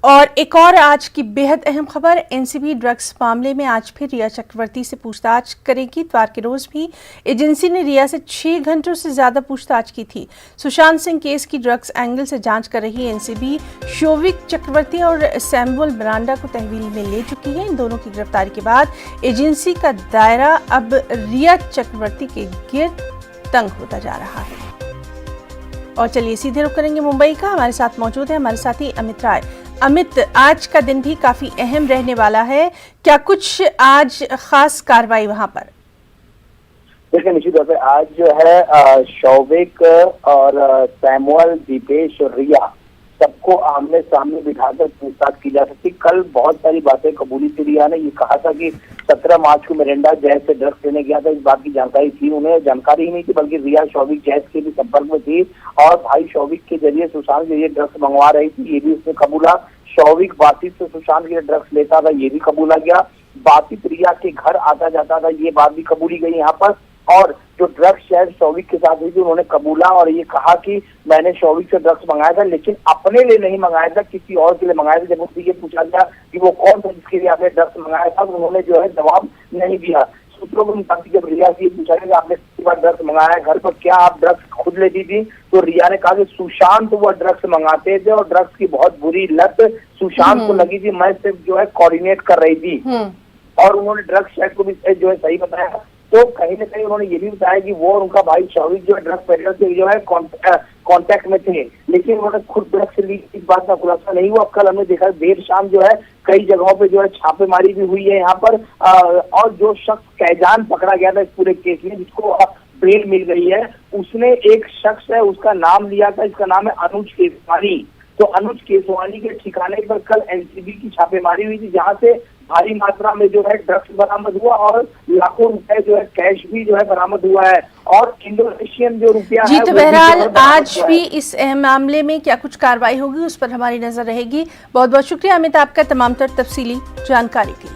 और एक और आज की बेहद अहम खबर, एनसीबी ड्रग्स मामले में आज फिर रिया चक्रवर्ती से पूछताछ करेगी। इतवार के रोज भी एजेंसी ने रिया से 6 घंटों से ज्यादा पूछताछ की थी। सुशांत सिंह केस की ड्रग्स एंगल से जांच कर रही एनसीबी शोविक चक्रवर्ती और सैमुअल मिरांडा को तहवील में ले चुकी है। इन दोनों की गिरफ्तारी के बाद एजेंसी का दायरा अब रिया चक्रवर्ती के गिर्द तंग होता जा रहा है। और चलिए सीधे रुख करेंगे मुंबई का। हमारे साथ मौजूद है हमारे साथी अमित राय। अमित, आज का दिन भी काफी अहम रहने वाला है, क्या कुछ आज खास कार्रवाई वहां पर? देखिए, निश्चित तौर पे आज जो है शौविक और सैमुअल, दीपेश और रिया सबको आमने सामने बिठाकर पूछताछ की जा सकती। कल बहुत सारी बातें कबूली थी। रिया ने ये कहा था कि 17 मार्च को मिरांडा जैज से ड्रग्स लेने गया था। इस बात की जानकारी थी, उन्हें जानकारी ही नहीं थी, बल्कि रिया शौविक जैज के भी संपर्क में थी और भाई शौविक के जरिए सुशांत के लिए ड्रग्स मंगवा रही थी, ये भी उसने कबूला। शौविक बासित से सुशांत के लिए ड्रग्स लेता था, ये भी कबूला गया। बासित रिया के घर आता जाता था, ये बात भी कबूली गई यहाँ पर। और जो ड्रग्स शायद शौविक के साथ हुई थी, उन्होंने कबूला और ये कहा कि मैंने शौविक से ड्रग्स मंगाया था, लेकिन अपने लिए नहीं मंगाया था, किसी और के लिए मंगाया था। जब उनसे ये पूछा गया कि वो कौन था जिसके लिए आपने ड्रग्स मंगाया था, तो उन्होंने जो है जवाब नहीं दिया। सूत्रों के मुताबिक जब रिया से पूछा गया कि आपने कितनी बार ड्रग्स मंगाया घर पर, क्या आप ड्रग्स खुद लेती थी, तो रिया ने कहा कि सुशांत वो ड्रग्स मंगाते थे और ड्रग्स की बहुत बुरी लत सुशांत को लगी थी, मैं सिर्फ जो है कोऑर्डिनेट कर रही थी। और उन्होंने ड्रग्स शायद को भी जो है सही बताया। तो कहीं ना कहीं उन्होंने ये भी बताया कि वो और उनका भाई शौविक जो है ड्रग्स पेडलर से जो है कांटेक्ट में थे, लेकिन उन्होंने खुद ड्रग्स ली, इस बात का खुलासा नहीं हुआ। कल हमने देखा देर शाम जो है कई जगहों पे जो है छापेमारी भी हुई है यहाँ पर, और जो शख्स कैजान पकड़ा गया था इस पूरे केस में, जिसको बेल मिल गई है, उसने एक शख्स है उसका नाम लिया था, इसका नाम है अनुज केसवानी। तो अनुज केसवानी के ठिकाने पर कल एनसीबी की छापेमारी हुई थी, जहां से भारी मात्रा में जो है ड्रग्स बरामद हुआ और लाखों रुपए जो है कैश भी जो है बरामद हुआ है और इंडोनेशियन जो रुपया जी। तो बहरहाल आज भी इस अहम मामले में क्या कुछ कार्रवाई होगी उस पर हमारी नजर रहेगी। बहुत बहुत शुक्रिया अमित आपका तमाम तर तफसीली जानकारी के लिए।